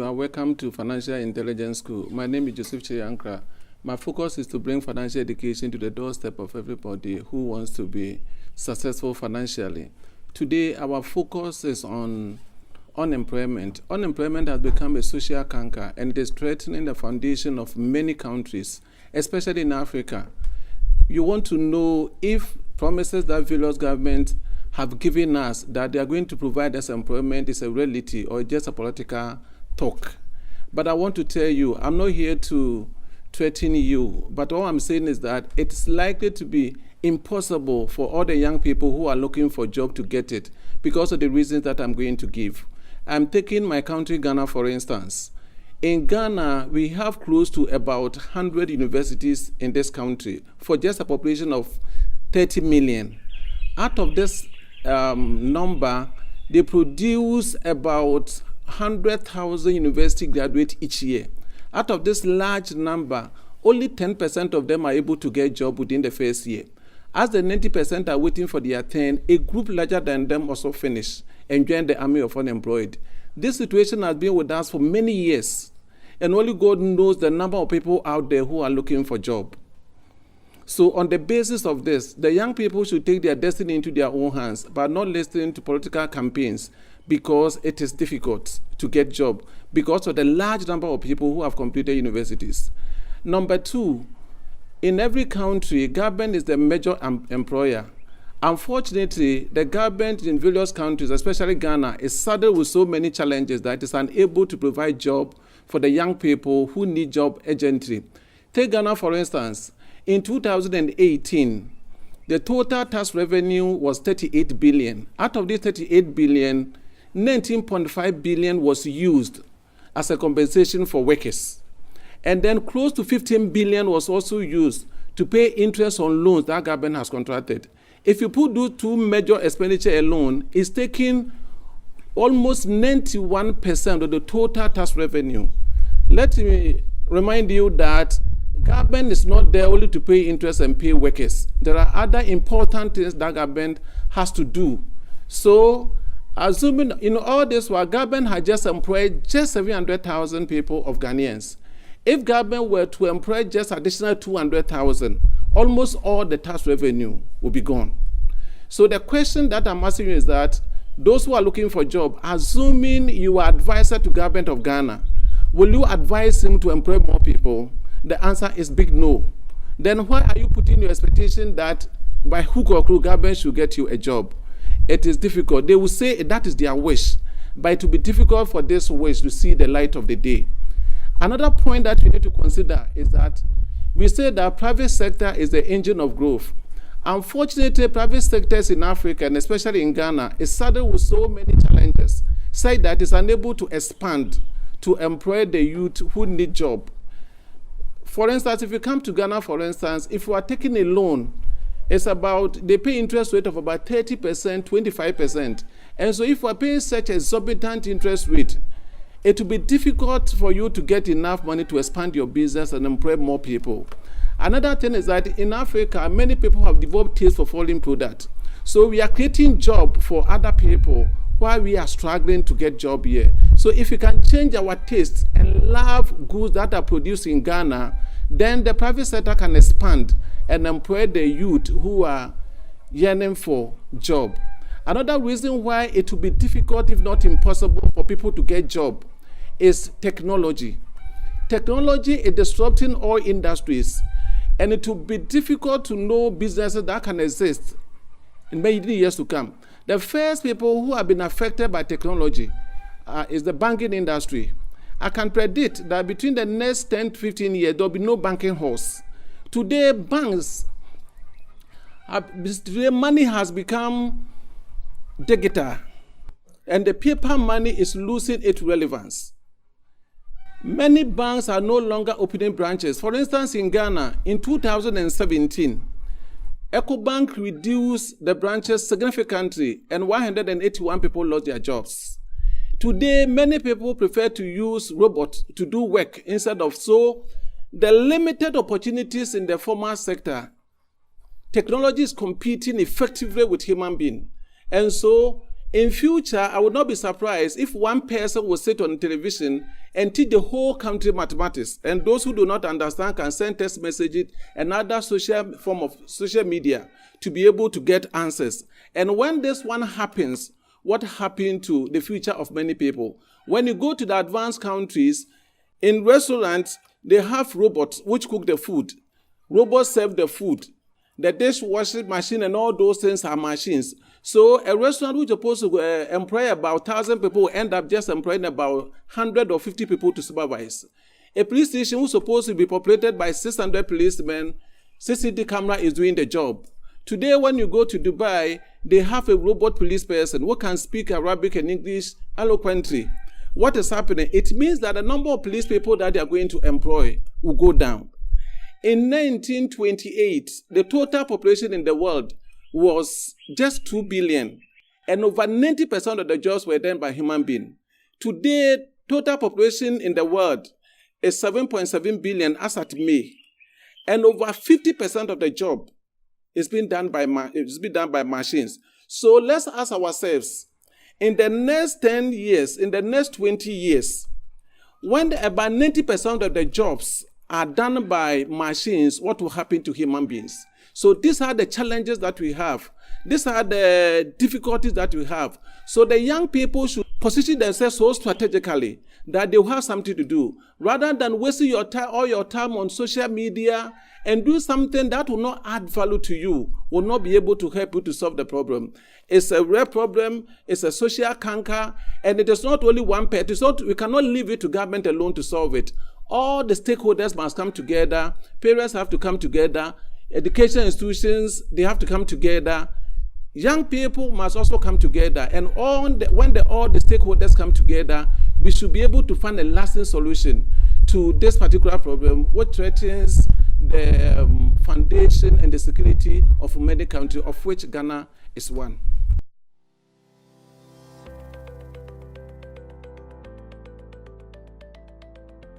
You are welcome to Financial Intelligence School. My name is Joseph Chiyankra. My focus is to bring financial education to the doorstep of everybody who wants to be successful financially. Today, our focus is on unemployment. Unemployment has become a social canker, and it is threatening the foundation of many countries, especially in Africa. You want to know if promises that various governments have given us that they are going to provide us employment is a reality or just a political talk. But I want to tell you, I'm not here to threaten you, but all I'm saying is that it's likely to be impossible for all the young people who are looking for a job to get it because of the reasons that I'm going to give. I'm taking my country, Ghana, for instance. In Ghana, we have close to about 100 universities in this country for just a population of 30 million. Out of this number, they produce about 100,000 university graduates each year. Out of this large number, only 10% of them are able to get a job within the first year. As the 90% are waiting for their turn, a group larger than them also finish and join the army of unemployed. This situation has been with us for many years, and only God knows the number of people out there who are looking for a job. So on the basis of this, the young people should take their destiny into their own hands by not listening to political campaigns because it is difficult to get a job because of the large number of people who have completed universities. Number two, in every country, government is the major employer. Unfortunately, the government in various countries, especially Ghana, is saddled with so many challenges that it is unable to provide jobs for the young people who need job urgently. Take Ghana, for instance. In 2018, the total tax revenue was 38 billion. Out of this 38 billion, 19.5 billion was used as a compensation for workers. And then close to 15 billion was also used to pay interest on loans that government has contracted. If you put those two major expenditure alone, it's taking almost 91% of the total tax revenue. Let me remind you that government is not there only to pay interest and pay workers. There are other important things that government has to do. So, assuming in all this, while government had just employed just 700,000 people of Ghanaians, if government were to employ just additional 200,000, almost all the tax revenue will be gone. So the question that I'm asking you is that those who are looking for a job, assuming you are advisor to government of Ghana, will you advise him to employ more people? The answer is big no. Then why are you putting your expectation that by hook or crook government should get you a job? It is difficult. They will say that is their wish, but it will be difficult for this wish to see the light of the day. Another point that we need to consider is that we say that private sector is the engine of growth. Unfortunately, private sectors in Africa, and especially in Ghana, is saddled with so many challenges, such that it's unable to expand to employ the youth who need job. For instance, if you come to Ghana, for instance, if you are taking a loan, it's about, they pay interest rate of about 30%, 25%. And so if you are paying such an exorbitant interest rate, it will be difficult for you to get enough money to expand your business and employ more people. Another thing is that in Africa, many people have developed taste for foreign products. So we are creating job for other people while we are struggling to get job here. So if we can change our taste and love goods that are produced in Ghana, then the private sector can expand and employ the youth who are yearning for job. Another reason why it will be difficult, if not impossible, for people to get job is technology. Technology is disrupting all industries, and it will be difficult to know businesses that can exist in many years to come. The first people who have been affected by technology is the banking industry. I can predict that between the next 10 to 15 years, there will be no banking halls. Today, money has become digital, and the paper money is losing its relevance. Many banks are no longer opening branches. For instance, in Ghana, in 2017, EcoBank reduced the branches significantly, and 181 people lost their jobs. Today, many people prefer to use robots to do work instead of so. The limited opportunities in the formal sector, technology is competing effectively with human beings. And so In future, I would not be surprised if one person will sit on television and teach the whole country mathematics, and those who do not understand can send text messages and other social form of social media to be able to get answers. And when this one happens, what happened to the future of many people? When you go to the advanced countries, in restaurants, they have robots which cook the food. Robots serve the food. The dishwashing machine and all those things are machines. So a restaurant which is supposed to employ about 1,000 people will end up just employing about 100 or 50 people to supervise. A police station which is supposed to be populated by 600 policemen, CCTV camera is doing the job. Today, when you go to Dubai, they have a robot police person who can speak Arabic and English eloquently. What is happening? It means that the number of police people that they are going to employ will go down. In 1928, the total population in the world was just 2 billion, and over 90% of the jobs were done by human beings. Today, total population in the world is 7.7 billion as at May, and over 50% of the job is being done by machines. So let's ask ourselves, in the next 10 years, in the next 20 years, when about 90% of the jobs are done by machines, what will happen to human beings? So these are the challenges that we have. These are the difficulties that we have. So the young people should position themselves so strategically that they will have something to do, rather than wasting your time, all your time on social media and do something that will not add value to you, will not be able to help you to solve the problem. It's a real problem, it's a social canker, and it is not only one pet. We cannot leave it to government alone to solve it. All the stakeholders must come together. Parents have to come together. Education institutions, they have to come together. Young people must also come together. And when all the stakeholders come together, we should be able to find a lasting solution to this particular problem, which threatens the foundation and the security of many countries, of which Ghana is one.